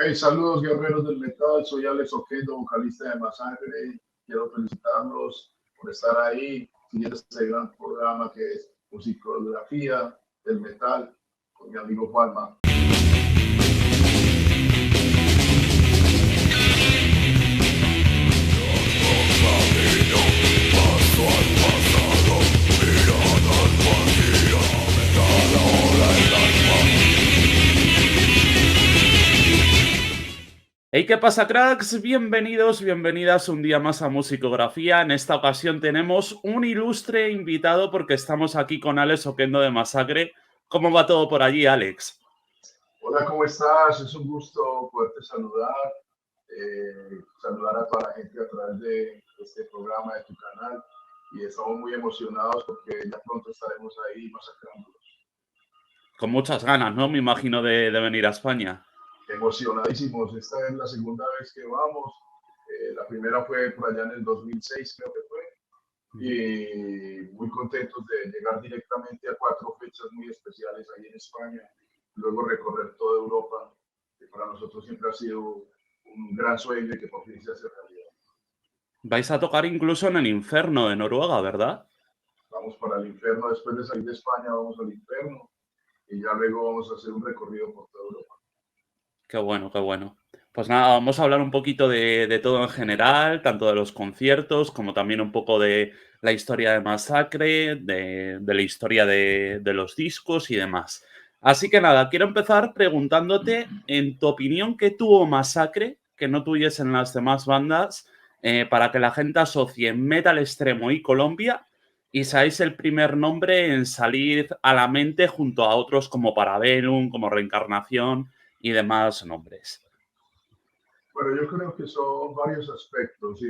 Hey, saludos guerreros del metal, soy Alex Oquendo, vocalista de Masacre. Quiero felicitarlos por estar ahí, siguiendo este gran programa que es Musicografía del Metal con mi amigo Juanma. Hey, ¿qué pasa, cracks? Bienvenidos, bienvenidas un día más a Musicografía. En esta ocasión tenemos un ilustre invitado porque estamos aquí con Alex Oquendo de Masacre. ¿Cómo va todo por allí, Alex? Hola, ¿cómo estás? Es un gusto poderte saludar, saludar a toda la gente a través de este programa, de tu canal. Y estamos muy emocionados porque ya pronto estaremos ahí masacrándolos. Con muchas ganas, ¿no? Me imagino de venir a España. Emocionadísimos. Esta es la segunda vez que vamos. La primera fue por allá en el 2006, creo que fue. Y muy contentos de llegar directamente a 4 fechas muy especiales ahí en España. Luego recorrer toda Europa, que para nosotros siempre ha sido un gran sueño y que por fin se hace realidad. Vais a tocar incluso en el infierno de Noruega, ¿verdad? Vamos para el infierno. Después de salir de España, vamos al infierno. Y ya luego vamos a hacer un recorrido por toda Europa. Qué bueno, qué bueno. Pues nada, vamos a hablar un poquito de todo en general, tanto de los conciertos como también un poco de la historia de Masacre, de la historia de los discos y demás. Así que nada, quiero empezar preguntándote, en tu opinión, ¿qué tuvo Masacre que no tuviesen las demás bandas para que la gente asocie metal extremo y Colombia y seáis el primer nombre en salir a la mente junto a otros como Parabellum, como Reencarnación y demás nombres? Bueno, yo creo que son varios aspectos.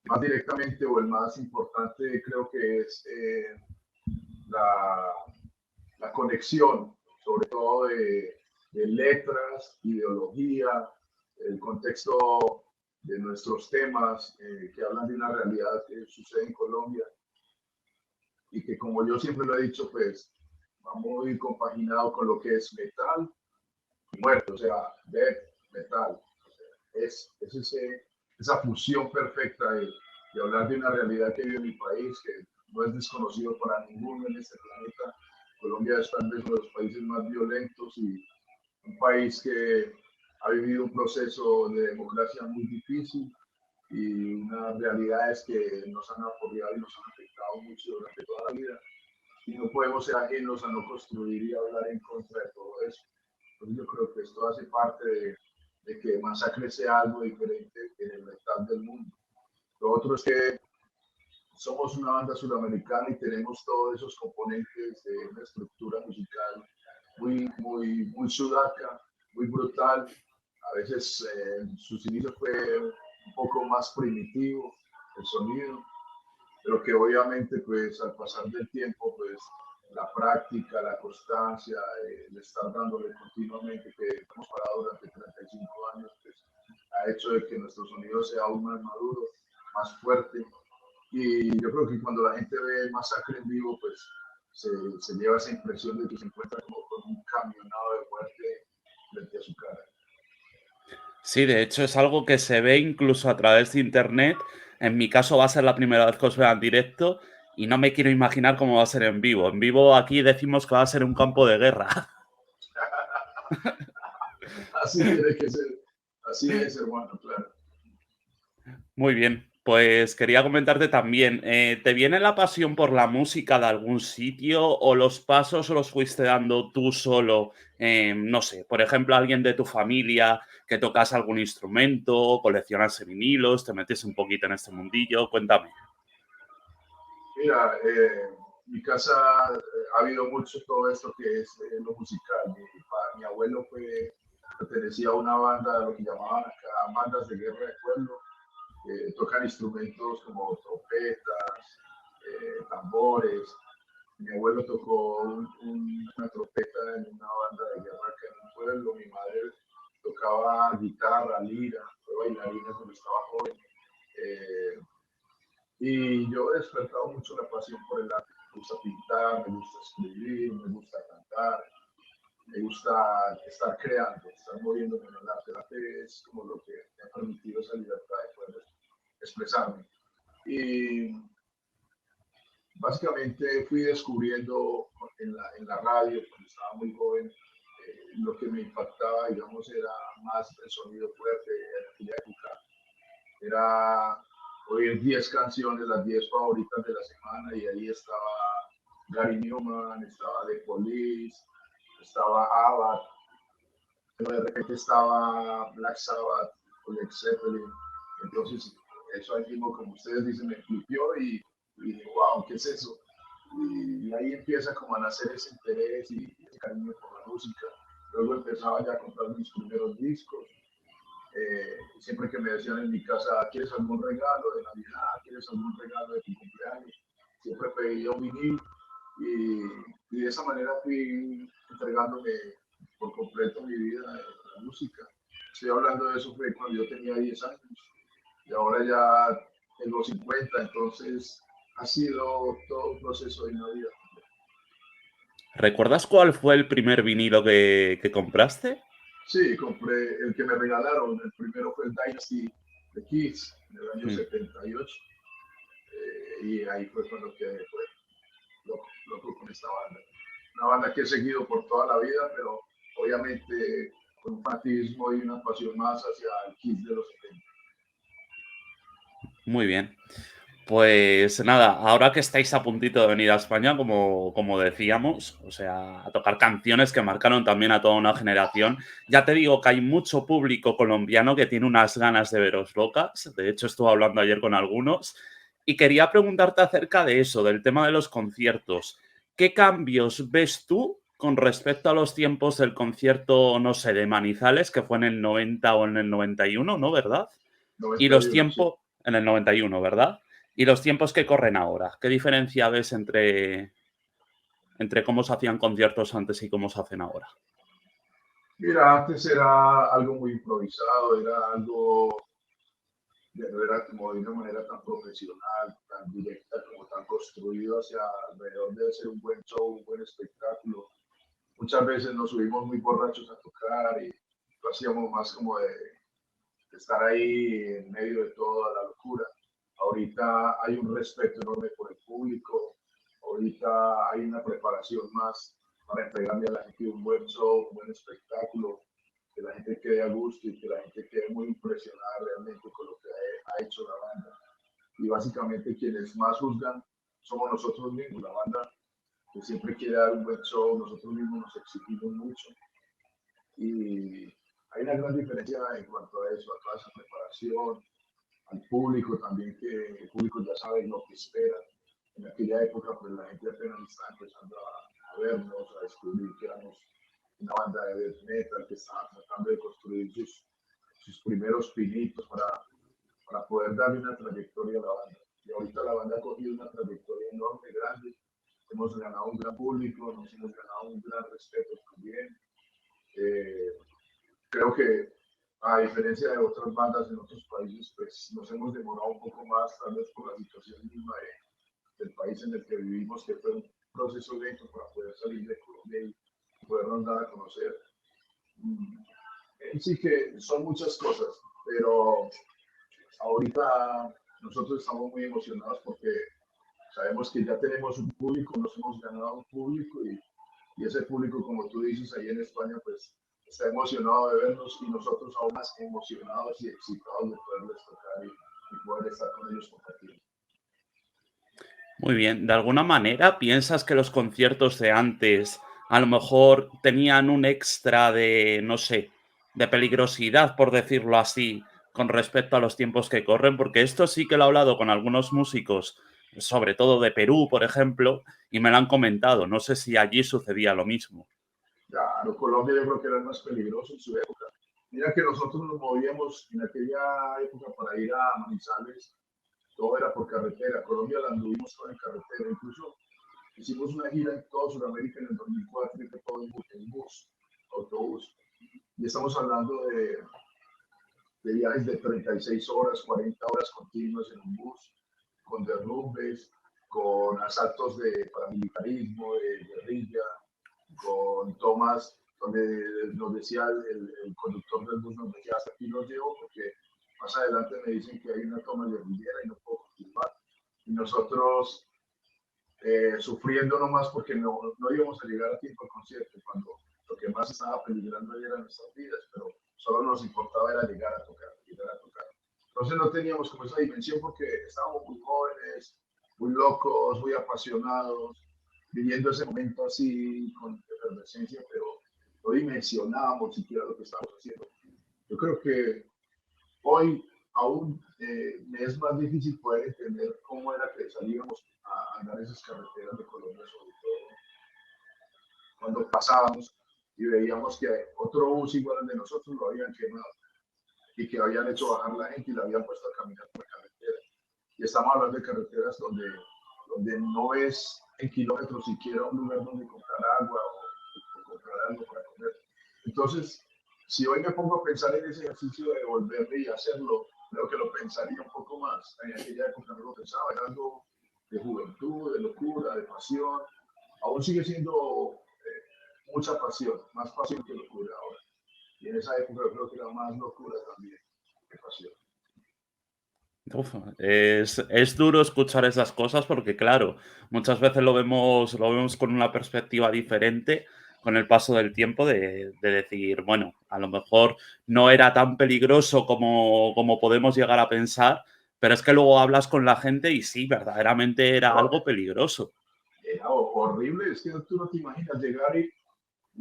Más directamente o el más importante creo que es la, la conexión, sobre todo de letras, ideología, el contexto de nuestros temas que hablan de una realidad que sucede en Colombia y que, como yo siempre lo he dicho, pues va muy compaginado con lo que es metal y muerte, o sea, death, metal. O sea, es esa fusión perfecta de hablar de una realidad que vive mi país, que no es desconocido para ninguno en este planeta. Colombia es tal vez uno de los países más violentos y un país que ha vivido un proceso de democracia muy difícil y unas realidades que nos han apoyado y nos han afectado mucho durante toda la vida. Y no podemos ser ajenos a no construir y hablar en contra de todo eso. Entonces yo creo que esto hace parte de que Masacre sea algo diferente en el metal del mundo. Lo otro es que somos una banda sudamericana y tenemos todos esos componentes de una estructura musical muy sudaca, muy brutal. A veces sus inicios fue un poco más primitivo el sonido, pero que obviamente pues al pasar del tiempo pues la práctica, la constancia, el estar dándole continuamente, que hemos parado durante 35 años, pues ha hecho de que nuestro sonido sea aún más maduro, más fuerte. Y yo creo que cuando la gente ve Masacre en vivo, pues se lleva esa impresión de que se encuentra como con un camionado de muerte frente a su cara. Sí, de hecho es algo que se ve incluso a través de internet. En mi caso va a ser la primera vez que os vea en directo y no me quiero imaginar cómo va a ser en vivo. En vivo aquí decimos que va a ser un campo de guerra. Así tiene que ser, así es, hermano, claro. Muy bien, pues quería comentarte también, ¿te viene la pasión por la música de algún sitio o los pasos los fuiste dando tú solo? No sé, por ejemplo, alguien de tu familia que tocas algún instrumento, coleccionas vinilos, te metes un poquito en este mundillo, cuéntame. Mira, mi casa ha habido mucho todo esto que es lo musical. Mi abuelo pertenecía a una banda, lo que llamaban acá bandas de guerra de pueblo, que tocan instrumentos como trompetas, tambores. Mi abuelo tocó una trompeta en una banda de guerra acá en un pueblo. Mi madre tocaba guitarra, lira, fue bailarina cuando estaba joven. Eh, y yo he despertado mucho la pasión por el arte. Me gusta pintar, me gusta escribir, me gusta cantar, me gusta estar creando, estar moviéndome en el arte. es como lo que me ha permitido esa libertad de poder expresarme. Y básicamente fui descubriendo en la radio, cuando estaba muy joven, lo que me impactaba, digamos, era más el sonido fuerte en aquella época. Era oír 10 canciones, las 10 favoritas de la semana, y ahí estaba Gary Newman, estaba The Police, estaba ABBA, pero de repente está Black Sabbath o Led Zeppelin. Entonces, eso ahí mismo, como ustedes dicen, me flipió y dije, wow, ¿qué es eso? Y ahí empieza como a nacer ese interés y ese cariño por la música. Luego empezaba ya a comprar mis primeros discos. Siempre que me decían en mi casa, ¿quieres algún regalo de Navidad? ¿Quieres algún regalo de tu cumpleaños? Siempre pedía un vinil y de esa manera fui entregándome por completo mi vida en la música. Estoy hablando de eso fue cuando yo tenía 10 años y ahora ya tengo 50, entonces ha sido todo un proceso de una vida. ¿Recuerdas cuál fue el primer vinilo que compraste? Sí, compré el que me regalaron, el primero fue el Dynasty de Kiss en el año Mm. 78 y ahí fue cuando quedé loco con esta banda. Una banda que he seguido por toda la vida, pero obviamente con un fanatismo y una pasión más hacia el Kiss de los 70. Muy bien. Pues nada, ahora que estáis a puntito de venir a España, como decíamos, o sea, a tocar canciones que marcaron también a toda una generación, ya te digo que hay mucho público colombiano que tiene unas ganas de veros locas. De hecho, estuve hablando ayer con algunos y quería preguntarte acerca de eso, del tema de los conciertos. ¿Qué cambios ves tú con respecto a los tiempos del concierto, no sé, de Manizales, que fue en el 90 o en el 91, ¿no? ¿Verdad? Y los 91, sí. tiempos en el 91, ¿verdad? Y los tiempos que corren ahora. ¿Qué diferencia ves entre cómo se hacían conciertos antes y cómo se hacen ahora? Mira, antes era algo muy improvisado, era algo, no era como de una manera tan profesional, tan directa, como tan construido hacia alrededor de ser un buen show, un buen espectáculo. Muchas veces nos subimos muy borrachos a tocar y lo hacíamos más como de estar ahí en medio de toda la locura. Ahorita hay un respeto enorme por el público, ahorita hay una preparación más para entregarle a la gente un buen show, un buen espectáculo, que la gente quede a gusto y que la gente quede muy impresionada realmente con lo que ha hecho la banda. Y básicamente quienes más juzgan somos nosotros mismos, la banda que siempre quiere dar un buen show, nosotros mismos nos exigimos mucho y hay una gran diferencia en cuanto a eso, a toda esa preparación, al público también, que el público ya sabe lo que espera. En aquella época, pues la gente apenas estaba empezando a vernos, a descubrir que éramos una banda de death metal, que estaba tratando de construir sus primeros pinitos para poder darle una trayectoria a la banda. Y ahorita la banda ha cogido una trayectoria enorme, grande. Hemos ganado un gran público, nos hemos ganado un gran respeto también. Eh, Creo que a diferencia de otras bandas en otros países, pues nos hemos demorado un poco más, tal vez por la situación misma del país en el que vivimos, que fue un proceso lento para poder salir de Colombia y podernos dar a conocer. Sí que son muchas cosas, pero ahorita nosotros estamos muy emocionados porque sabemos que ya tenemos un público, nos hemos ganado un público y ese público, como tú dices, ahí en España, pues está emocionado de vernos y nosotros aún más emocionados y excitados de poderles tocar y poder estar con ellos compartiendo. Muy bien. ¿De alguna manera piensas que los conciertos de antes a lo mejor tenían un extra de, no sé, de peligrosidad, por decirlo así, con respecto a los tiempos que corren? Porque esto sí que lo he hablado con algunos músicos, sobre todo de Perú, por ejemplo, y me lo han comentado. No sé si allí sucedía lo mismo. Claro, Colombia yo creo que era el más peligroso en su época. Mira que nosotros nos movíamos en aquella época para ir a Manizales, todo era por carretera. Colombia la anduvimos toda en carretera, incluso hicimos una gira en toda Sudamérica en el 2004 y fue todo en bus, autobús. Y estamos hablando de viajes de 36 horas, 40 horas continuas en un bus, con derrumbes, con asaltos de paramilitarismo, de guerrilla, con tomas donde nos decía el conductor del bus, nos decía, hasta aquí los llevo porque más adelante me dicen que hay una toma guerrillera y no puedo continuar. Y nosotros sufriendo nomás porque no íbamos a llegar a tiempo al concierto, cuando lo que más estaba peligrando ahí eran nuestras vidas, pero solo nos importaba era llegar a tocar, llegar a tocar. Entonces no teníamos como esa dimensión porque estábamos muy jóvenes, muy locos, muy apasionados, viviendo ese momento así con efervescencia, pero no dimensionábamos siquiera lo que estábamos haciendo. Yo creo que hoy aún me es más difícil poder entender cómo era que salíamos a andar esas carreteras de Colombia, sobre todo cuando pasábamos y veíamos que otro bus igual al de nosotros lo habían quemado y que habían hecho bajar la gente y la habían puesto a caminar por la carretera. Y estamos hablando de carreteras donde no ves en kilómetros siquiera un lugar donde comprar agua o comprar algo para comer. Entonces, si hoy me pongo a pensar en ese ejercicio de volverme y hacerlo, creo que lo pensaría un poco más. En aquella época no lo pensaba, era algo de juventud, de locura, de pasión. Aún sigue siendo mucha pasión, más pasión que locura ahora. Y en esa época yo creo que era más locura también que pasión. Uf, es duro escuchar esas cosas porque, claro, muchas veces lo vemos con una perspectiva diferente con el paso del tiempo de decir, bueno, a lo mejor no era tan peligroso como podemos llegar a pensar, pero es que luego hablas con la gente y sí, verdaderamente era No, algo peligroso. era horrible, es que tú no te imaginas llegar y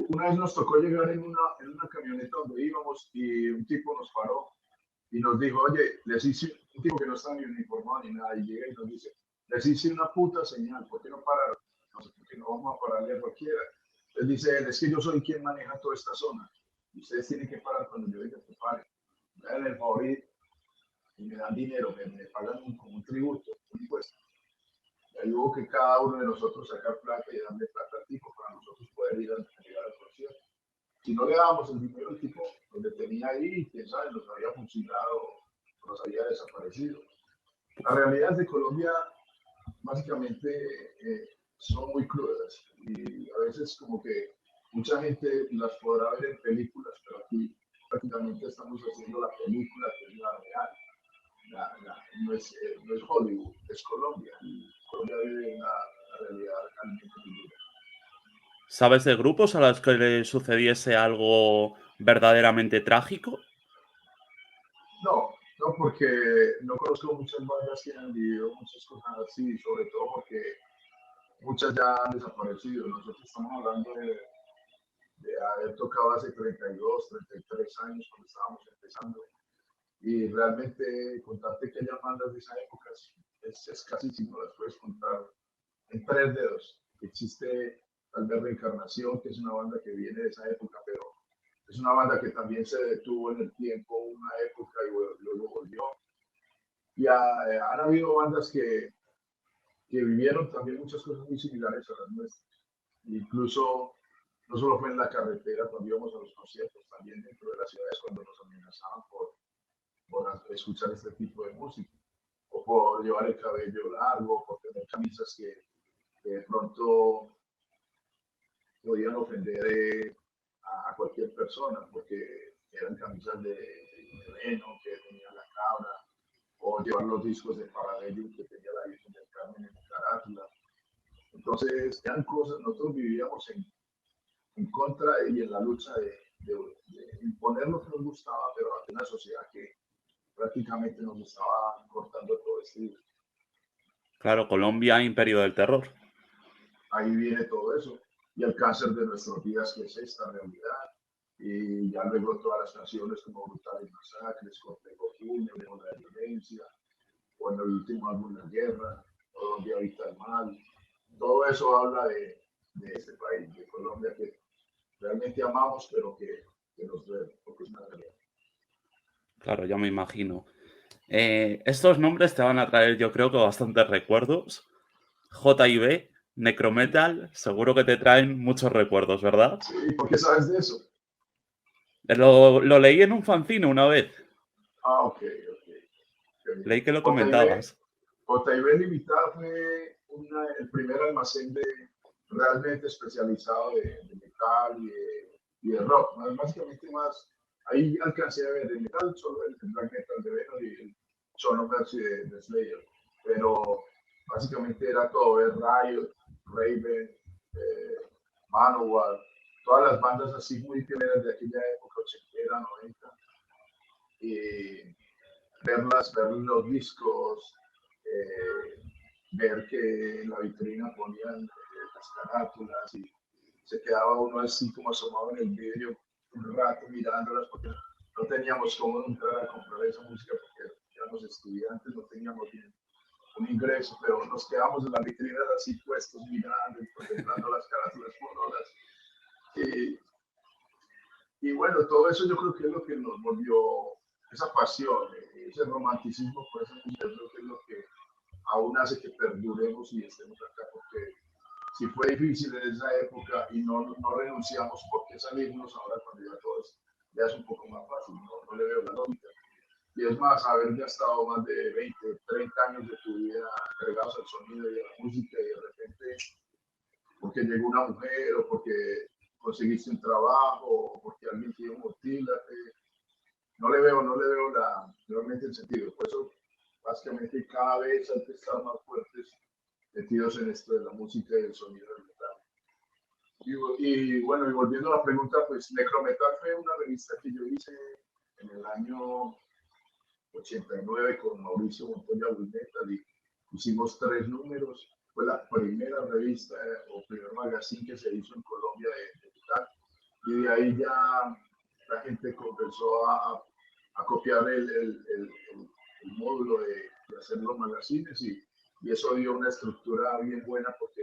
una vez nos tocó llegar en una camioneta donde íbamos y un tipo nos paró y nos dijo, oye, les hice, un tipo que no está ni uniformado ni nada, y llega y nos dice, les hice una puta señal, ¿por qué no pararon? No sé, porque no vamos a pararle a cualquiera. Él dice, es que yo soy quien maneja toda esta zona, y ustedes tienen que parar cuando yo diga que paren. Me dan el favor y me dan dinero, me pagan como un tributo, un impuesto. Y ahí hubo que cada uno de nosotros sacar plata y darle plata al tipo para nosotros poder ir a llegar al concierto. Si no le dábamos el dinero al tipo, nos detenía ahí, quién sabe, nos había fusilado, nos había desaparecido. Las realidades de Colombia básicamente son muy crudas y a veces como que mucha gente las podrá ver en películas, pero aquí prácticamente estamos haciendo la película que es la real. No es Hollywood, es Colombia. Y Colombia vive una realidad realmente muy dura. ¿Sabes de grupos a los que le sucediese algo verdaderamente trágico? No, no, porque no conozco muchas bandas que han vivido muchas cosas así, sobre todo porque muchas ya han desaparecido. Nosotros estamos hablando de haber tocado hace 32, 33 años cuando estábamos empezando. Y realmente contarte que haya bandas de esa época es casi si no las puedes contar en tres dedos. Existe tal vez Reencarnación, que es una banda que viene de esa época, pero es una banda que también se detuvo en el tiempo, una época y luego volvió. Y han habido bandas que vivieron también muchas cosas muy similares a las nuestras. Incluso no solo fue en la carretera cuando íbamos a los conciertos, también dentro de las ciudades cuando nos amenazaban por escuchar este tipo de música, o por llevar el cabello largo, por tener camisas que de pronto podían ofender a cualquier persona, porque eran camisas de veneno que tenía la cabra, o llevar los discos de Parabellum que tenía la Virgen del Carmen en la carátula. Entonces, eran cosas, nosotros vivíamos en contra y en la lucha de imponer lo que nos gustaba, pero ante una sociedad que prácticamente nos estaba cortando todo este día. Claro, Colombia, imperio del terror. Ahí viene todo eso. Y el cáncer de nuestros días, que es esta realidad. Y ya luego todas las canciones como Brutales Masacres, Cortejo Fúnebre, o la violencia, o en el último álbum La Guerra, o Donde habita el mal. Todo eso habla de este país, de Colombia, que realmente amamos, pero que nos duele, porque es una realidad. Claro, ya me imagino. Estos nombres te van a traer, yo creo que bastantes recuerdos. J&B, Necrometal, seguro que te traen muchos recuerdos, ¿verdad? Sí, ¿por qué sabes de eso? Lo leí en un fanzine una vez. Ah, ok, ok. Leí que lo JB, comentabas. JB Limitada fue el primer almacén realmente especializado de metal y de rock, básicamente más, ahí alcancé a ver el metal, solo el black metal de Venom y el Son of Mercy de Slayer, pero básicamente era todo, ver Riot, Raven, Manowar, todas las bandas así muy pioneras de aquella época, 80, 90, y ver los discos, ver que en la vitrina ponían las carátulas y se quedaba uno así como asomado en el vidrio un rato mirándolas porque no teníamos cómo entrar a comprar esa música porque éramos estudiantes, no teníamos bien un ingreso, pero nos quedamos en las vitrinas así puestos mirando y contemplando las carátulas por horas. Y, y bueno, todo eso yo creo que es lo que nos volvió esa pasión, ese romanticismo por esa música, yo creo que es lo que aún hace que perduremos y estemos acá, porque si fue difícil en esa época y no renunciamos, ¿por qué salirnos ahora cuando ya es un poco más fácil? No le veo la lógica. Y es más, haber gastado más de 20, 30 años de tu vida entregados al sonido y a la música y de repente, porque llegó una mujer o porque conseguiste un trabajo o porque alguien te dio un motílate, realmente el sentido. Por eso, básicamente, cada vez hay que estar más fuertes metidos en esto de la música y el sonido del metal. Y bueno, y volviendo a la pregunta, pues Necrometal fue una revista que yo hice en el año 89 con Mauricio Montoya Bulmetal y hicimos 3 números. Fue la primera revista o primer magazine que se hizo en Colombia de metal. Y de ahí ya la gente comenzó a copiar el módulo de hacer los magazines y eso dio una estructura bien buena porque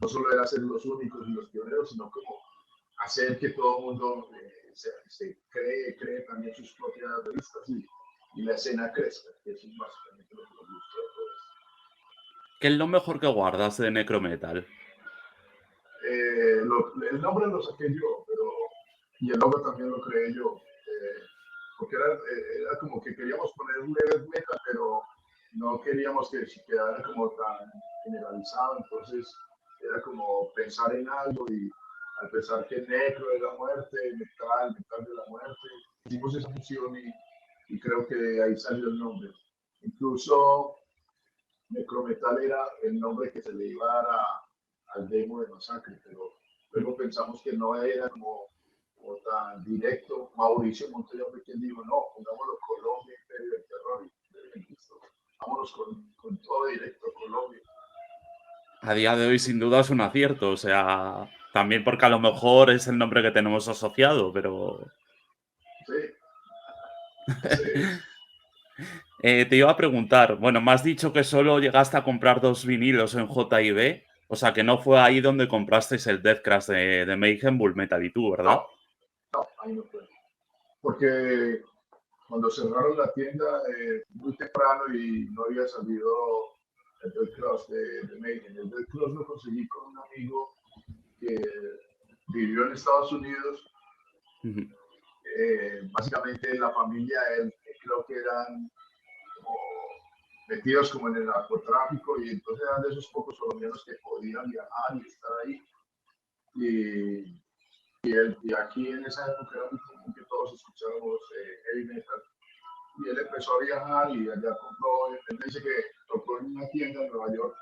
no solo era ser los únicos y los pioneros, sino como hacer que todo el mundo se cree también sus propias revistas y la escena crezca, que eso es básicamente lo que nos gusta de todo esto. ¿Qué es lo mejor que guardas de Necrometal? El nombre lo saqué yo, pero y el logo también lo creé yo, porque era como que queríamos poner un level metal, pero no queríamos que se quedara como tan generalizado, entonces era como pensar en algo y al pensar que necro es la muerte, metal de la muerte, hicimos esa fusión y creo que de ahí salió el nombre. Incluso Necrometal era el nombre que se le iba a dar al demo de Masacre, pero luego pensamos que no era como tan directo. Mauricio Montoya fue quien dijo, no, pongámoslo Colombia, Imperio del Terror. Y vámonos con todo directo, Colombia. A día de hoy, sin duda, es un acierto. O sea, también porque a lo mejor es el nombre que tenemos asociado, pero Sí, sí. te iba a preguntar, bueno, me has dicho que solo llegaste a comprar 2 vinilos en J&B, o sea que no fue ahí donde comprasteis el Death Crash de Mayhem, Bull Metal y tú, ¿verdad? No, ahí no fue. Porque cuando cerraron la tienda muy temprano y no había salido el Dead Cross de Mayhem. El Dead Cross lo conseguí con un amigo que vivió en Estados Unidos. Básicamente la familia, él, creo que eran como metidos como en el narcotráfico y entonces eran de esos pocos colombianos que podían viajar y estar ahí. Y, y aquí en esa época era muy común que todos escucháramos heavy metal. Y él empezó a viajar y allá compró, él dice que tocó en una tienda en Nueva York,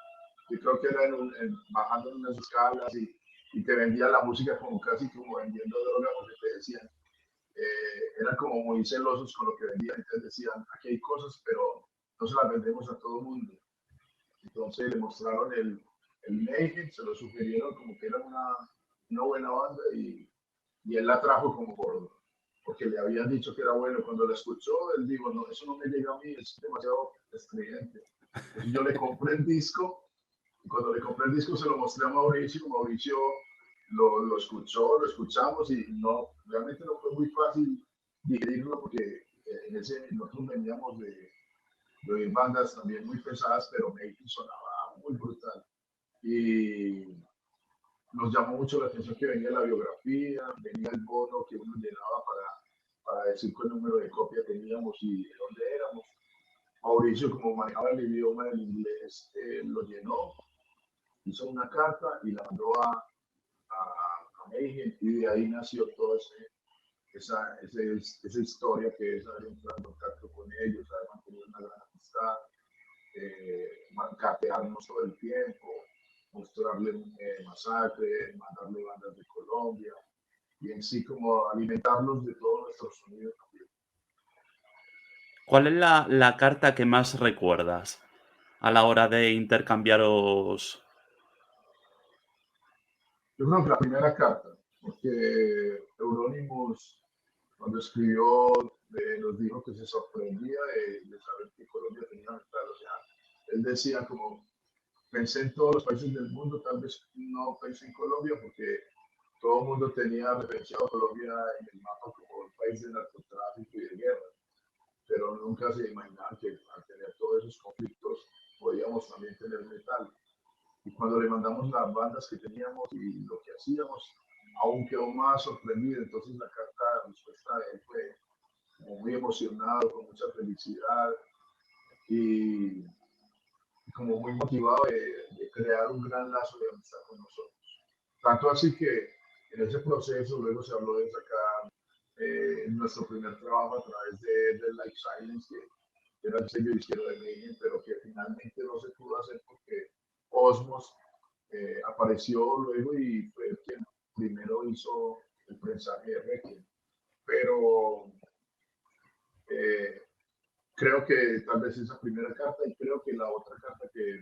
yo creo que era bajando en unas escalas y te vendía la música como casi como vendiendo droga porque te decían, eran como muy celosos con lo que vendían, entonces decían, aquí hay cosas, pero no se las vendemos a todo el mundo. Entonces le mostraron el Mayhem, se lo sugirieron como que era una buena banda y él la trajo como porque le habían dicho que era bueno. Cuando la escuchó, él dijo, no, eso no me llega a mí, es demasiado estridente. Entonces yo le compré el disco y cuando le compré el disco se lo mostré a Mauricio. Mauricio lo escuchó, lo escuchamos y no, realmente no fue muy fácil digerirlo porque nosotros veníamos de oír bandas también muy pesadas, pero Mayhem sonaba muy brutal. Y nos llamó mucho la atención que venía la biografía, venía el bono que uno llenaba para decir qué número de copia teníamos y de dónde éramos. Mauricio, como manejaba el idioma del inglés, lo llenó, hizo una carta y la mandó a Mayhem, y de ahí nació toda esa historia que es haber entrado en contacto con ellos, haber mantenido una gran amistad, capearnos todo el tiempo, mostrarle Masacre, mandarle bandas de Colombia y en sí como alimentarlos de todo nuestro sonido también. ¿Cuál es la carta que más recuerdas a la hora de intercambiaros? Yo creo que la primera carta, porque Euronymous cuando escribió nos dijo que se sorprendía de saber que Colombia tenía metal. O sea, él decía como, pensé en todos los países del mundo, tal vez no pensé en Colombia porque todo el mundo tenía referenciado a Colombia en el mapa como un país de narcotráfico y de guerra, pero nunca se imaginaban que al tener todos esos conflictos podíamos también tener metal. Y cuando le mandamos las bandas que teníamos y lo que hacíamos, aún quedó más sorprendido. Entonces la carta de respuesta de él fue como muy emocionado, con mucha felicidad y como muy motivado de crear un gran lazo de amistad con nosotros. Tanto así que en ese proceso luego se habló de sacar nuestro primer trabajo a través de Life Silence, que era el sello izquierdo de Mayhem, pero que finalmente no se pudo hacer porque Osmos apareció luego y fue quien primero hizo el prensaje de Requiem. Pero eh, creo que tal vez esa primera carta y creo que la otra carta que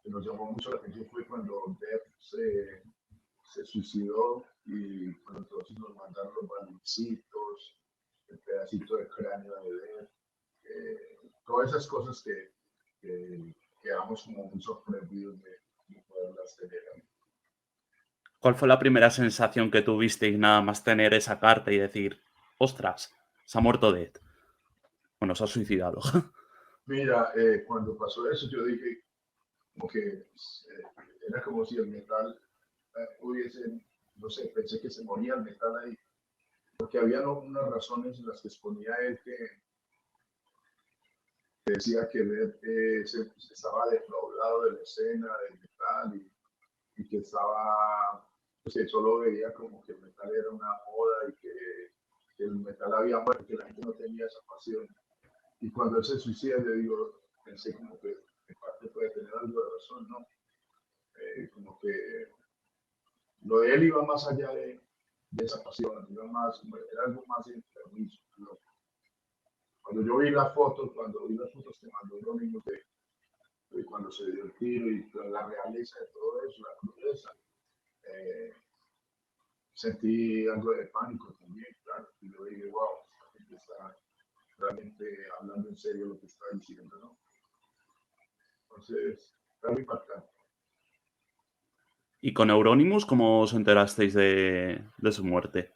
nos llamó mucho la atención fue cuando Def se suicidó y cuando entonces nos mandaron los baloncitos, el pedacito de cráneo de Def, todas esas cosas que quedamos como muy sorprendidos de poderlas tener. ¿Cuál fue la primera sensación que tuviste y nada más tener esa carta y decir, ostras, se ha muerto Dead? Bueno, se ha suicidado. Mira, cuando pasó eso yo dije como que era como si el metal hubiese, no sé, pensé que se moría el metal ahí, porque había unas razones en las que exponía él que decía que se estaba defraudado de la escena del metal y que estaba, pues que solo veía como que el metal era una moda y que el metal había muerto, que la gente no tenía esa pasión. Y cuando él se suicida, yo digo, pensé como que en parte puede tener algo de razón, ¿no? Como que lo de él iba más allá de esa pasión, iba más, era algo más enfermizo. ¿No? Cuando yo vi las fotos, que mandó los niños de cuando se dio el tiro y la realeza de todo eso, la crudeza, eh, sentí algo de pánico también, claro. Y yo dije, wow, esta gente está realmente hablando en serio lo que está diciendo, ¿no? Entonces, está muy impactante. ¿Y con Euronymous cómo os enterasteis de su muerte?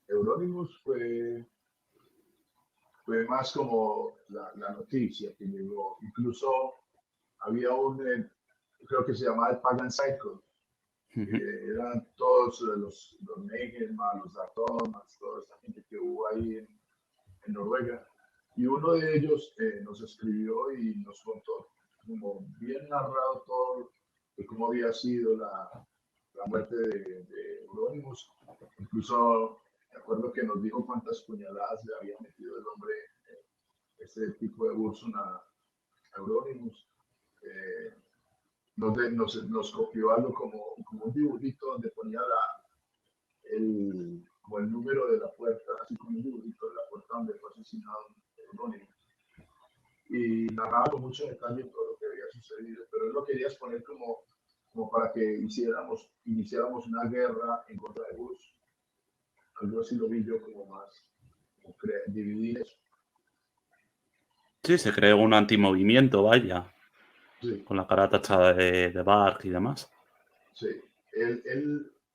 Euronymous fue más como la noticia que llegó. Incluso había creo que se llamaba el Pagan Cycle, que eran todos los Mayhem, los Datomas, toda esta gente que hubo ahí en Noruega. Y uno de ellos nos escribió y nos contó, como bien narrado todo, de cómo había sido la muerte de Euronymous. Incluso me acuerdo que nos dijo cuántas puñaladas le había metido el hombre, este tipo de Burson a Euronymous. Eh, nos copió algo como un dibujito donde ponía como el número de la puerta, así como un dibujito de la puerta donde fue asesinado Euronymous. Y narraba con mucho detalle todo lo que había sucedido, pero él lo quería exponer como para que iniciáramos una guerra en contra de Bush. Algo así lo vi yo como más, como dividir eso. Sí, se creó un antimovimiento, vaya, Sí, con la cara tachada de Bach y demás. sí.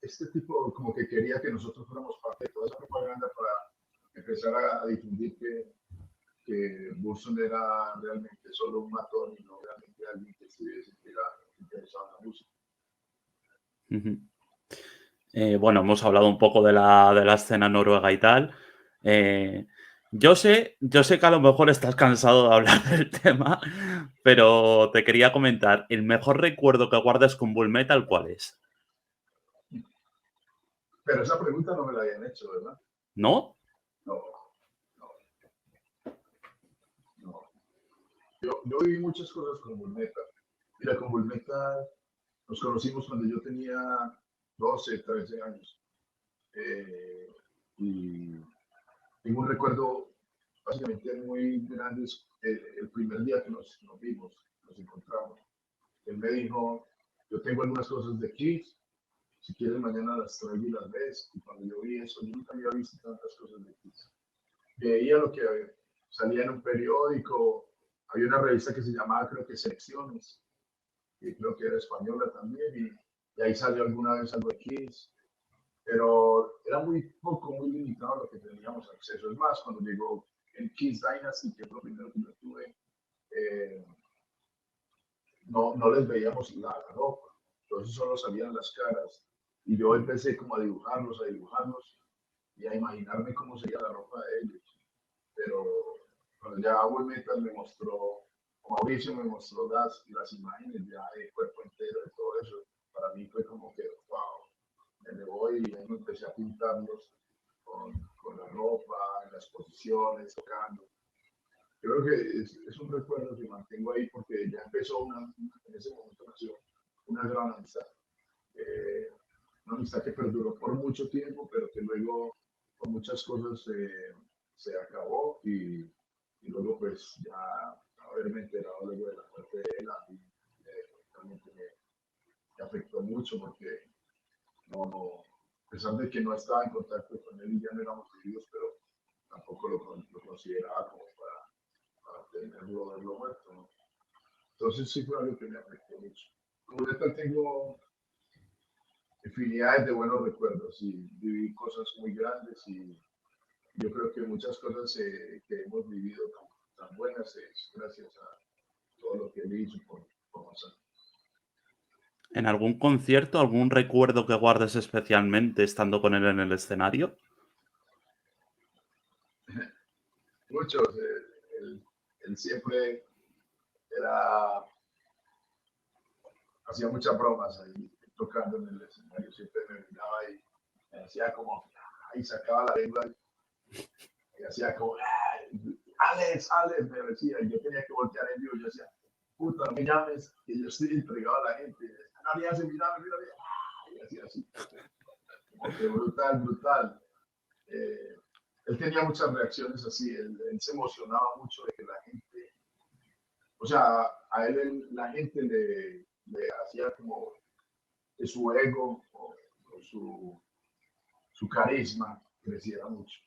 Este tipo como que quería que nosotros fuéramos parte de toda esa propaganda para empezar a difundir que Burson era realmente solo un matón y no realmente alguien que estuviese interesado en la música. Bueno, hemos hablado un poco de la escena noruega y tal. Yo sé que a lo mejor estás cansado de hablar del tema, pero te quería comentar, ¿el mejor recuerdo que guardas con Bull Metal cuál es? Pero esa pregunta no me la habían hecho, ¿verdad? ¿No? No, no, no. Yo viví muchas cosas con Bulneta. Mira, con Bulneta nos conocimos cuando yo tenía 12, 13 años. Eh, y tengo un recuerdo básicamente muy grande. El primer día que nos vimos, nos encontramos. Él me dijo, yo tengo algunas cosas de Kiss, si quieres mañana las traigo y las ves. Y cuando yo vi eso, yo nunca había visto tantas cosas de Kiss. Veía lo que salía en un periódico, había una revista que se llamaba, creo que Selecciones, que creo que era española también, y ahí salió alguna vez algo de Kiss, pero era muy poco, muy limitado lo que teníamos acceso. Es más, cuando llegó el Kiss Dynasty, que es lo primero que yo tuve, eh, no les veíamos la ropa, entonces solo salían las caras. Y yo empecé como a dibujarlos y a imaginarme cómo sería la ropa de ellos. Pero cuando ya World Metal me mostró, Mauricio me mostró las imágenes ya de cuerpo entero, de todo eso, para mí fue como que, wow, me elevó y ahí me empecé a pintarlos con la ropa, en las posiciones, tocando. Yo creo que es un recuerdo que mantengo ahí porque ya empezó en ese momento nació una gran amistad. Eh, una amistad que perduró por mucho tiempo, pero que luego por muchas cosas se acabó y luego pues ya haberme enterado luego de la muerte de él, a mí realmente me afectó mucho porque a pesar de que no estaba en contacto con él y ya no éramos amigos, pero tampoco lo consideraba como para tenerlo, verlo muerto, ¿no? Entonces sí fue algo que me afectó mucho. Como neta tengo infinidades de buenos recuerdos y viví cosas muy grandes y yo creo que muchas cosas que hemos vivido tan buenas es gracias a todo lo que él hizo por nosotros. ¿En algún concierto, algún recuerdo que guardes especialmente estando con él en el escenario? Muchos, él siempre era, hacía muchas bromas ahí tocando en el escenario, siempre me miraba y me hacía como, ahí sacaba la lengua y hacía como, Alex, Alex, me decía, y yo tenía que voltear en vivo, yo decía, puta, no me llames, que yo estoy entregado a la gente, nadie hace, mírame, mírame, y hacía así, como que brutal, brutal. Eh, él tenía muchas reacciones así, él se emocionaba mucho de que la gente, o sea, a él la gente le hacía como que su ego o su carisma creciera mucho.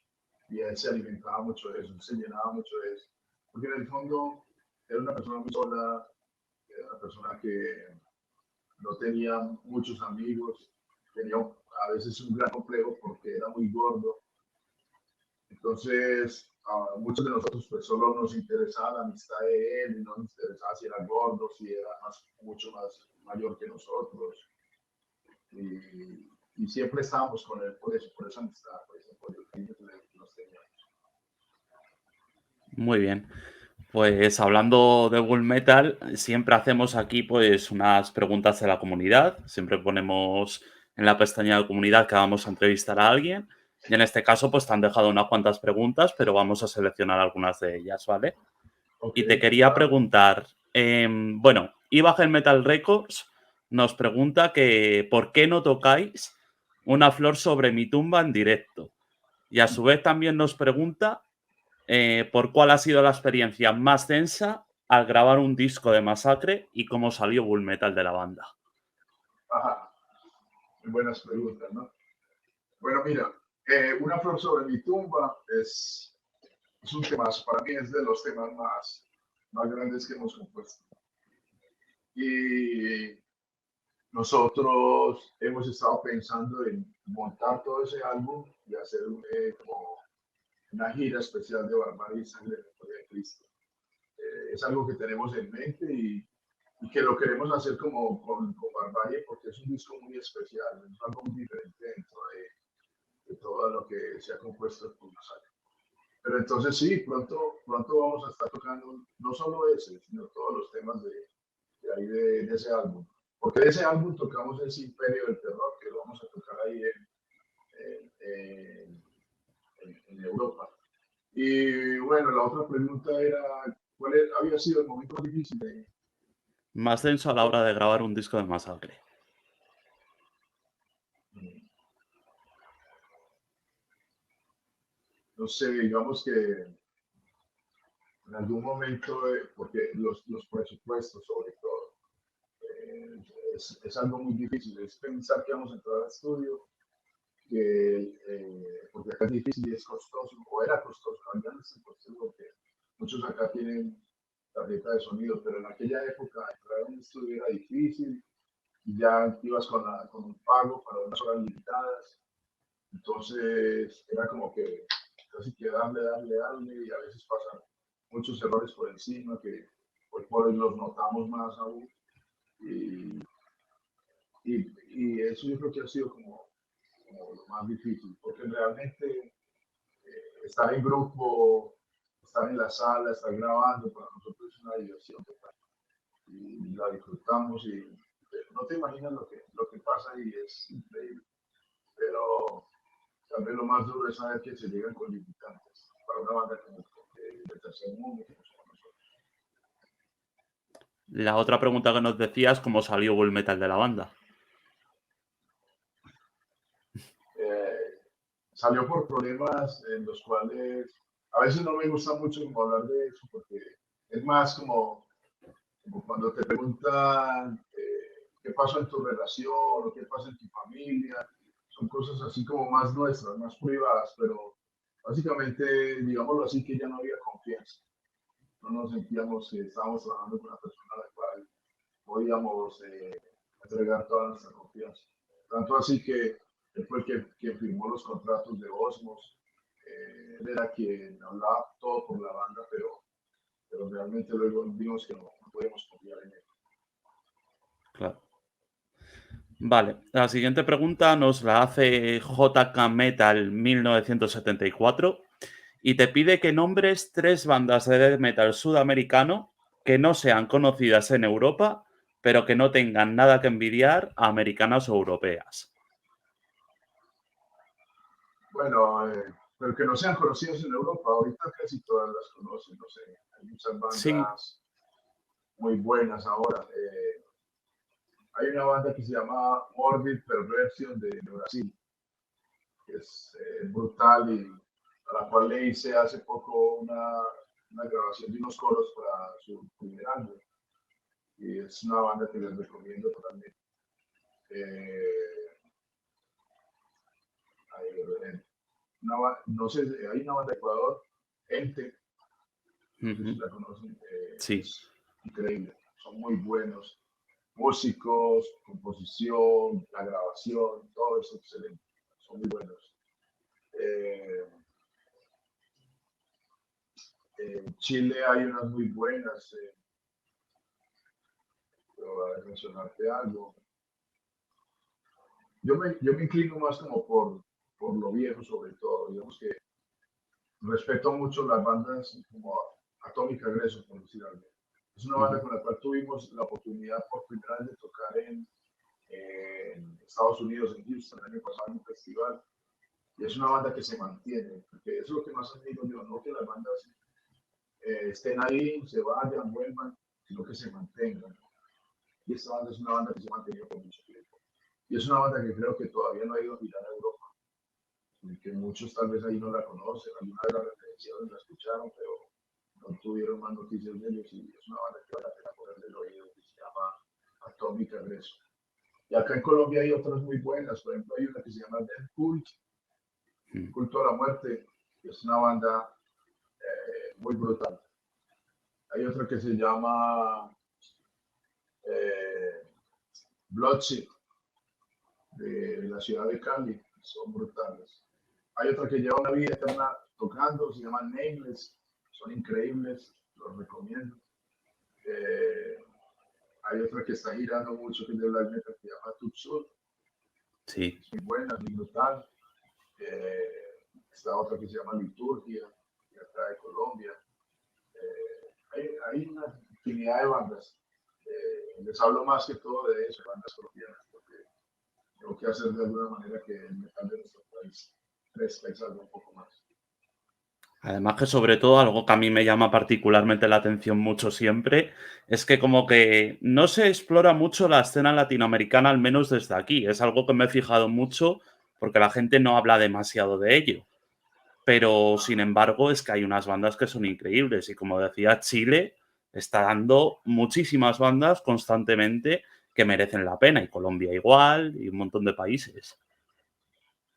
Y él se alimentaba mucho de eso, se llenaba mucho de eso. Porque en el fondo era una persona muy sola, era una persona que no tenía muchos amigos, tenía a veces un gran complejo porque era muy gordo. Entonces, a muchos de nosotros pues solo nos interesaba la amistad de él y no nos interesaba si era gordo, si era mucho más mayor que nosotros. Y siempre estábamos con él por eso, por esa amistad, por el cariño que nos teníamos. Muy bien. Pues hablando de Bull Metal, siempre hacemos aquí pues unas preguntas de la comunidad. Siempre ponemos en la pestaña de comunidad que vamos a entrevistar a alguien. Y en este caso pues te han dejado unas cuantas preguntas, pero vamos a seleccionar algunas de ellas, ¿vale? Ok, Y te quería claro. preguntar, bueno, Ibagen Metal Records nos pregunta que ¿por qué no tocáis una flor sobre mi tumba en directo? Y a su vez también nos pregunta por cuál ha sido la experiencia más densa al grabar un disco de Masacre y cómo salió Bull Metal de la banda. Ajá, muy buenas preguntas, ¿no? Bueno, mira, Una flor sobre mi tumba es un tema, para mí es de los temas más grandes que hemos compuesto. Y nosotros hemos estado pensando en montar todo ese álbum y hacer como una gira especial de Barbarie y Sangre de Gloria de Cristo. Es algo que tenemos en mente y que lo queremos hacer como con Barbarie porque es un disco muy especial, es algo muy diferente dentro de todo lo que se ha compuesto por Masacre. Pero entonces sí, pronto vamos a estar tocando no solo ese, sino todos los temas de ahí de ese álbum. Porque de ese álbum tocamos ese Imperio del Terror, que lo vamos a tocar ahí en Europa. Y bueno, la otra pregunta era, había sido el momento más difícil de... Más denso a la hora de grabar un disco de Masacre. No sé, digamos que en algún momento, porque los presupuestos sobre todo, eh, es algo muy difícil, es pensar que vamos a entrar al estudio, porque acá es difícil y es costoso, o era costoso, ya no es costoso porque muchos acá tienen tarjeta de sonido, pero en aquella época entrar a un estudio era difícil, y ya ibas con un pago para unas horas limitadas, entonces era como que casi que darle, y a veces pasan muchos errores por encima que hoy por hoy los notamos más aún. Y, y eso yo creo que ha sido como lo más difícil, porque realmente estar en grupo, estar en la sala, estar grabando, para nosotros es una diversión total. Y la disfrutamos y no te imaginas lo que pasa y es increíble. Pero tal vez lo más duro es saber que se llegan con limitantes para una banda como de tercer mundo como somos nosotros. La otra pregunta que nos decías, ¿cómo salió Bull Metal de la banda? Salió por problemas en los cuales a veces no me gusta mucho como hablar de eso porque es más como cuando te preguntan qué pasó en tu relación o qué pasa en tu familia. Son cosas así como más nuestras, más privadas, pero básicamente, digámoslo así, que ya no había confianza. No nos sentíamos que estábamos trabajando con una persona a la cual podíamos entregar toda nuestra confianza. Tanto así que él fue el que firmó los contratos de Osmos. Él era quien hablaba todo por la banda, pero realmente luego vimos que no podíamos confiar en él. Claro. Vale, la siguiente pregunta nos la hace JK Metal 1974 y te pide que nombres 3 bandas de death metal sudamericano que no sean conocidas en Europa, pero que no tengan nada que envidiar a americanas o europeas. Bueno, pero que no sean conocidos en Europa. Ahorita casi todas las conocen, no sé. Hay muchas Sí. bandas muy buenas ahora. Hay una banda que se llama Morbid Perversion de Brasil, que es brutal y a la cual le hice hace poco una grabación de unos coros para su primer álbum. Y es una banda que les recomiendo totalmente. Eh, no sé, hay una banda de Ecuador, Ente, no sé si Ujú. la conocen, Sí. es increíble, son muy buenos. Músicos, composición, la grabación, todo es excelente, son muy buenos. Eh, en Chile hay unas muy buenas, pero a mencionarte algo. Yo me inclino más como por lo viejo sobre todo, digamos que respeto mucho las bandas como Atomic Aggression, por decir algo. Es una banda Ujú. con la cual tuvimos la oportunidad por primera vez de tocar en Estados Unidos, en Houston, el año pasado en un festival. Y es una banda que se mantiene, porque eso es lo que más admiro yo, no que las bandas estén ahí, se vayan, vuelvan, sino que se mantengan. Y esta banda es una banda que se ha mantenido por mucho tiempo. Y es una banda que creo que todavía no ha ido a girar a Europa, y que muchos tal vez ahí no la conocen, alguna vez la referenciaron, la escucharon, pero no tuvieron más noticias de ellos y es una banda que vale la pena ponerle el oído, que se llama Atomic Aggression. Y acá en Colombia hay otras muy buenas, por ejemplo hay una que se llama Death Cult, Culto a la Muerte, que es una banda muy brutal. Hay otra que se llama eh, Bloodshed, de la ciudad de Cali, son brutales. Hay otra que lleva una vida eterna tocando, se llama Nameless, son increíbles, los recomiendo. Eh, hay otra que está girando mucho, que es de Black Metal, que se llama Tuxur, Sí. es muy buena, muy brutal. Está otra que se llama Liturgia. y acá de Colombia. Hay una infinidad de bandas. Les hablo más que todo de eso, bandas colombianas, porque tengo que hacer de alguna manera que el metal de nuestro país crezca y salga un poco más. Además que sobre todo algo que a mí me llama particularmente la atención mucho siempre es que como que no se explora mucho la escena latinoamericana, al menos desde aquí. Es algo que me he fijado mucho porque la gente no habla demasiado de ello. Pero sin embargo es que hay unas bandas que son increíbles y como decía, Chile está dando muchísimas bandas constantemente que merecen la pena y Colombia igual y un montón de países.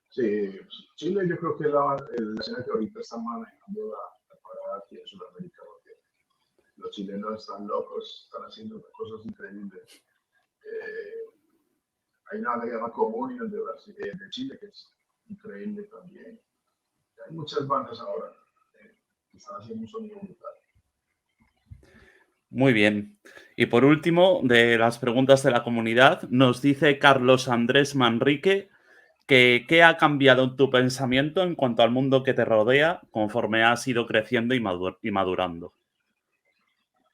Sí, Chile yo creo que es la escena que ahorita está manejando la parada aquí en Sudamérica, porque los chilenos están locos, están haciendo cosas increíbles. Eh, Hay una banda que se llama Communion de Chile, que es increíble también. Hay muchas bandas ahora que están haciendo un sonido brutal. Muy bien. Y por último, de las preguntas de la comunidad, nos dice Carlos Andrés Manrique que ¿qué ha cambiado en tu pensamiento en cuanto al mundo que te rodea conforme has ido creciendo y madurando?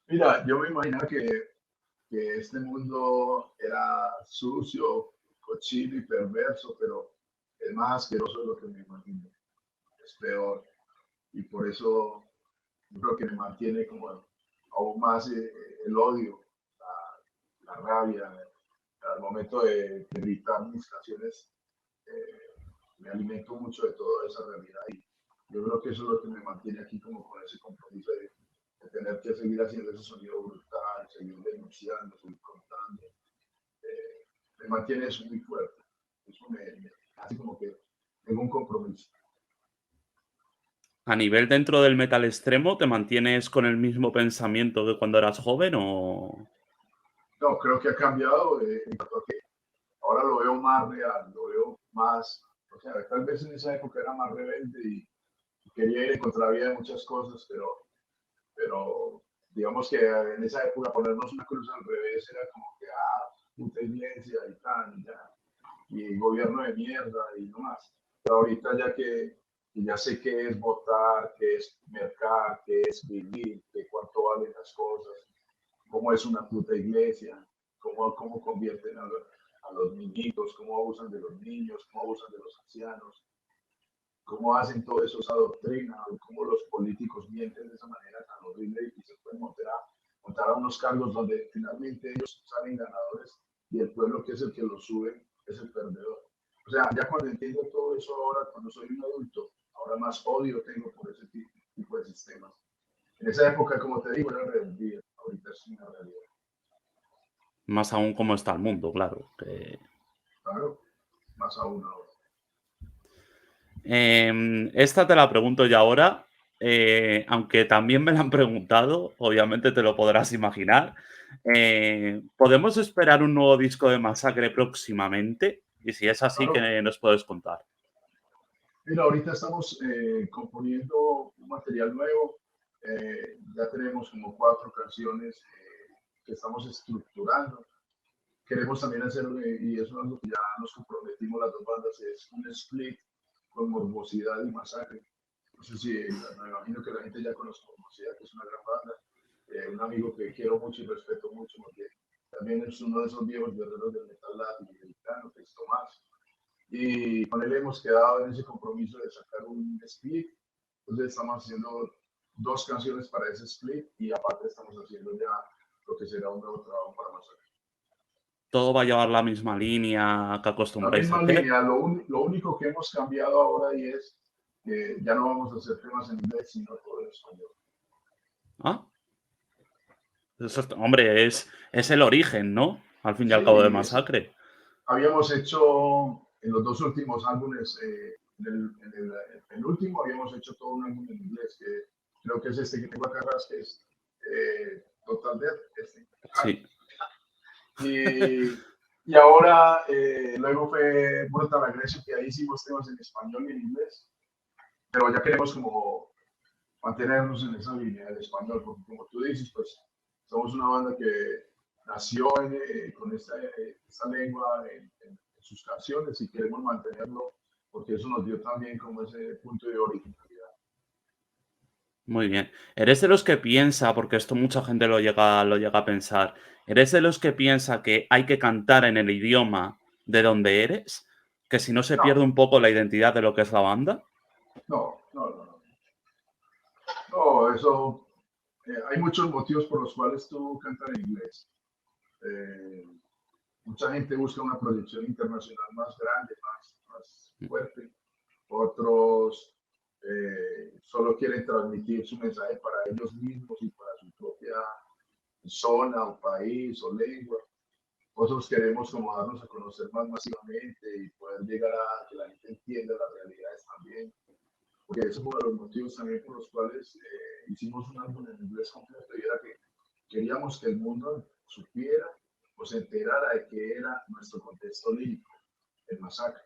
Mira, yo me imaginaba que este mundo era sucio, cochino y perverso, pero es más asqueroso de lo que me imagino. Es peor. Y por eso yo creo que me mantiene como aún más el odio, la rabia, al momento de gritar mis canciones, me alimento mucho de toda esa realidad y yo creo que eso es lo que me mantiene aquí como con ese compromiso de tener que seguir haciendo ese sonido brutal, seguir denunciando, seguir contando. Me mantiene eso muy fuerte. Eso me hace como que tengo un compromiso. A nivel dentro del metal extremo, ¿te mantienes con el mismo pensamiento que cuando eras joven o...? No, creo que ha cambiado en cuanto a que ahora lo veo más real, lo veo más, o sea, tal vez en esa época era más rebelde y quería ir en contravía de muchas cosas, pero digamos que en esa época ponernos una cruz al revés era como que, puta iglesia y tal, y ya, y gobierno de mierda y no más. Pero ahorita que ya sé qué es votar, qué es mercar, qué es vivir, qué cuánto valen las cosas, cómo es una puta iglesia, cómo convierten a los niñitos, cómo abusan de los niños, cómo abusan de los ancianos, cómo hacen todo eso, esa doctrina, cómo los políticos mienten de esa manera tan horrible y se pueden montar a unos cargos donde finalmente ellos salen ganadores y el pueblo que es el que los sube es el perdedor. O sea, ya cuando entiendo todo eso ahora, cuando soy un adulto, ahora más odio tengo por ese tipo de sistemas. En esa época, como te digo, era rebeldía, ahorita es una realidad. Más aún cómo está el mundo, claro. Claro, más aún ahora. Esta te la pregunto ya ahora, aunque también me la han preguntado, obviamente te lo podrás imaginar. ¿Podemos esperar un nuevo disco de Masacre próximamente? Y si es así, Claro, ¿qué nos puedes contar? mira, ahorita estamos componiendo un material nuevo. Ya tenemos como 4 canciones que estamos estructurando. Queremos también hacer, y eso es lo que ya nos comprometimos las dos bandas, es un split con Morbosidad y Masacre. No sé si, me imagino que la gente ya conoce Morbosidad, que es una gran banda. Un amigo que quiero mucho y respeto mucho, porque también es uno de esos viejos guerreros del metal latinoamericano, que es Tomás. Y con él hemos quedado en ese compromiso de sacar un split. Entonces estamos haciendo 2 canciones para ese split y aparte estamos haciendo ya lo que será un nuevo trabajo para Masacre. ¿Todo va a llevar la misma línea que La acostumbráis a misma hacer? línea, lo único que hemos cambiado ahora y es que ya no vamos a hacer temas en inglés, sino todo en español. Ah, hombre, es el origen, ¿no? Al fin y al cabo de Sí, Masacre. habíamos hecho en los 2 últimos álbumes, en el penúltimo habíamos hecho todo un álbum en inglés, que creo que es este que tengo acá atrás, que es Total Death. Este. Sí. Y ahora, luego fue Brutal Aggression, que ahí hicimos temas en español y en inglés, pero ya queremos como mantenernos en esa línea del español, porque como tú dices, pues somos una banda que nació con esta lengua en sus canciones y queremos mantenerlo porque eso nos dio también como ese punto de originalidad. Muy bien. ¿Eres de los que piensa, porque esto mucha gente lo llega a pensar, eres de los que piensa que hay que cantar en el idioma de donde eres? Que si no se pierde No, un poco la identidad de lo que es la banda. no, no, no, no. No, eso, hay muchos motivos por los cuales tú cantas en inglés. Eh, Mucha gente busca una proyección internacional más grande, más fuerte. Otros solo quieren transmitir su mensaje para ellos mismos y para su propia zona o país o lengua. Otros queremos como darnos a conocer más masivamente y poder llegar a que la gente entienda las realidades también. Porque eso es uno de los motivos también por los cuales hicimos un álbum en inglés completo y era que queríamos que el mundo supiera o se enterara de qué era nuestro contexto lírico, el masacre.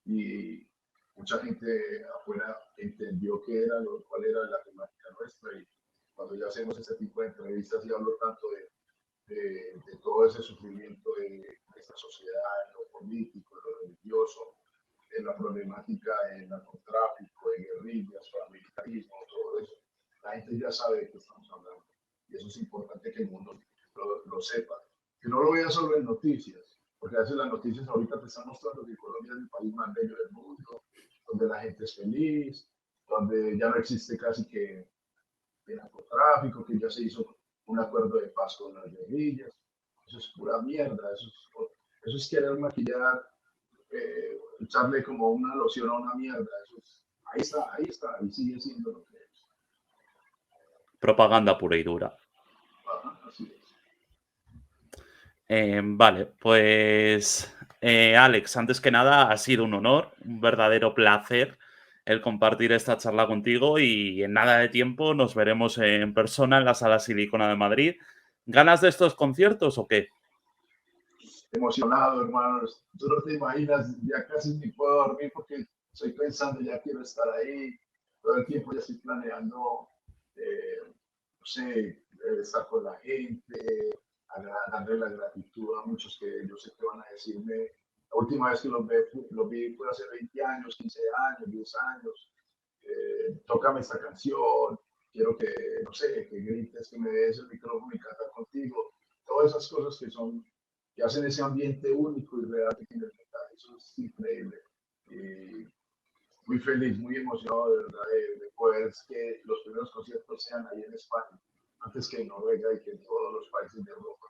Y mucha gente afuera entendió qué era, cuál era la temática nuestra y cuando ya hacemos este tipo de entrevistas y hablo tanto de todo ese sufrimiento de esta sociedad, en lo político, en lo religioso, en la problemática del narcotráfico, de guerrillas, paramilitarismo, todo eso, la gente ya sabe de qué estamos hablando. Y eso es importante que el mundo lo sepa. Que no lo vea solo en noticias, porque a veces las noticias ahorita te están mostrando que Colombia es el país más bello del mundo, donde la gente es feliz, donde ya no existe casi que el narcotráfico, que ya se hizo un acuerdo de paz con las guerrillas. Eso es pura mierda, eso es querer maquillar, echarle como una loción a una mierda. Eso es, ahí está, ahí sigue siendo lo que es. Propaganda pura y dura. Ajá, así es. Vale, pues Alex, antes que nada ha sido un honor, un verdadero placer el compartir esta charla contigo y en nada de tiempo nos veremos en persona en la Sala Silicona de Madrid. ¿Ganas de estos conciertos o qué? Emocionado, hermanos. Tú no te imaginas, ya casi ni puedo dormir porque estoy pensando, ya quiero estar ahí. Todo el tiempo ya estoy planeando, no sé, estar con la gente, darle la gratitud a muchos que yo sé que van a decirme. La última vez que los vi fue hace 20 años, 15 años, 10 años. Tócame esta canción, quiero que, no sé, que grites, que me des el micrófono y cantar contigo. Todas esas cosas que hacen ese ambiente único y real que tiene el metal. Eso es increíble. Y muy feliz, muy emocionado de verdad de poder que los primeros conciertos sean ahí en España, antes que en Noruega y que en todos los países de Europa.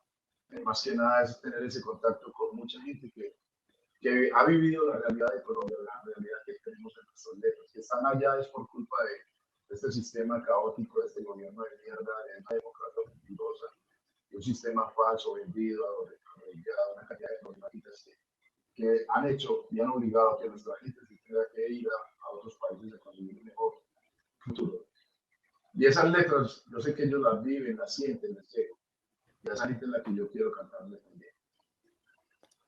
Más que nada es tener ese contacto con mucha gente que ha vivido la realidad de Colombia, la realidad que tenemos en nuestras letras, que están allá es por culpa de este sistema caótico, de este gobierno de mierda, de una democracia mentirosa, de un sistema falso vendido a una cantidad de problemáticas que han hecho y han obligado a que nuestra gente se tenga que ir a otros países a conseguir un mejor futuro. Y esas letras, yo sé que ellos las viven, las sienten, las llegan. Y a esa gente es la que yo quiero cantarle también.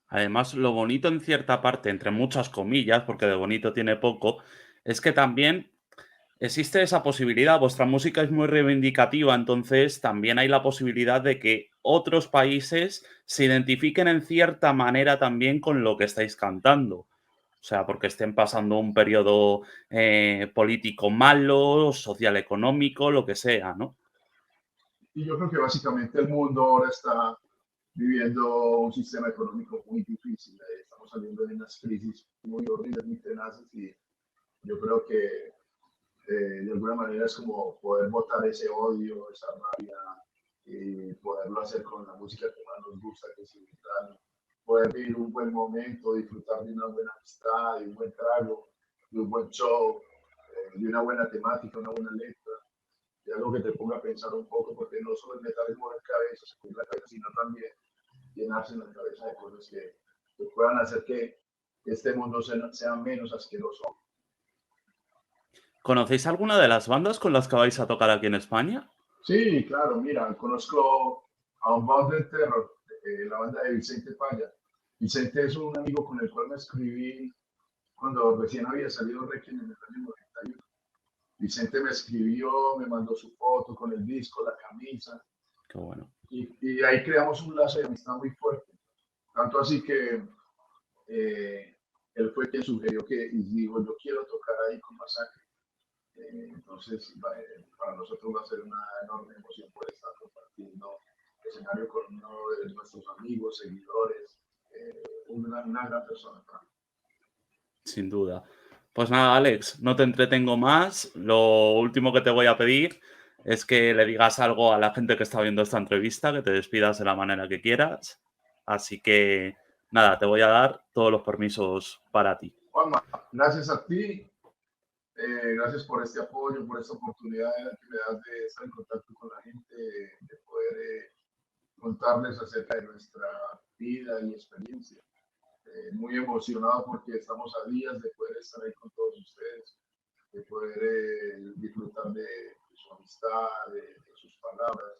Además, lo bonito en cierta parte, entre muchas comillas, porque de bonito tiene poco, es que también existe esa posibilidad. Vuestra música es muy reivindicativa, entonces también hay la posibilidad de que otros países se identifiquen en cierta manera también con lo que estáis cantando. O sea, porque estén pasando un periodo político malo, social económico, lo que sea, ¿no? Y yo creo que básicamente el mundo ahora está viviendo un sistema económico muy difícil. Estamos saliendo de unas crisis muy horribles, muy tenaces y yo creo que de alguna manera es como poder botar ese odio, esa rabia y poderlo hacer con la música que más nos gusta, que es el metal. Poder vivir un buen momento, disfrutar de una buena amistad, de un buen trago, de un buen show, de una buena temática, una buena letra, de algo que te ponga a pensar un poco, porque no solo el metal es mover cabezas, la cabeza, sino también llenarse en la cabeza de cosas que puedan hacer que este mundo sea menos asqueroso. ¿Conocéis alguna de las bandas con las que vais a tocar aquí en España? Sí, claro, mira, conozco a un del Terror, la banda de Vicente Paya. Vicente es un amigo con el cual me escribí cuando recién había salido Requiem en el año 91. Vicente me escribió, me mandó su foto con el disco, la camisa, Qué bueno. y ahí creamos un lazo de amistad muy fuerte. Tanto así que él fue quien sugirió que, y digo, yo quiero tocar ahí con Masacre. Entonces, para nosotros va a ser una enorme emoción poder estar compartiendo escenario con uno de nuestros amigos, seguidores, una gran persona. Sin duda. Pues nada, Alex, no te entretengo más. Lo último que te voy a pedir es que le digas algo a la gente que está viendo esta entrevista, que te despidas de la manera que quieras. Así que nada, te voy a dar todos los permisos para ti. Juanma, gracias a ti, gracias por este apoyo, por esta oportunidad que me das de estar en contacto con la gente, de poder contarles acerca de nuestra vida y experiencia. Muy emocionado porque estamos a días de poder estar ahí con todos ustedes, de poder disfrutar de su amistad, de sus palabras,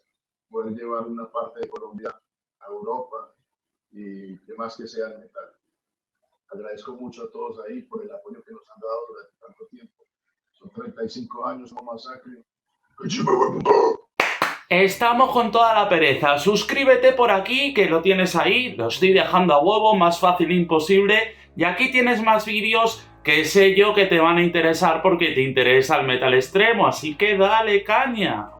poder llevar una parte de Colombia a Europa y demás que sea el metal. Agradezco mucho a todos ahí por el apoyo que nos han dado durante tanto tiempo. Son 35 años, no masacre. Estamos con toda la pereza. Suscríbete por aquí, que lo tienes ahí. Lo estoy dejando a huevo, más fácil imposible. Y aquí tienes más vídeos que sé yo que te van a interesar porque te interesa el metal extremo. Así que dale caña.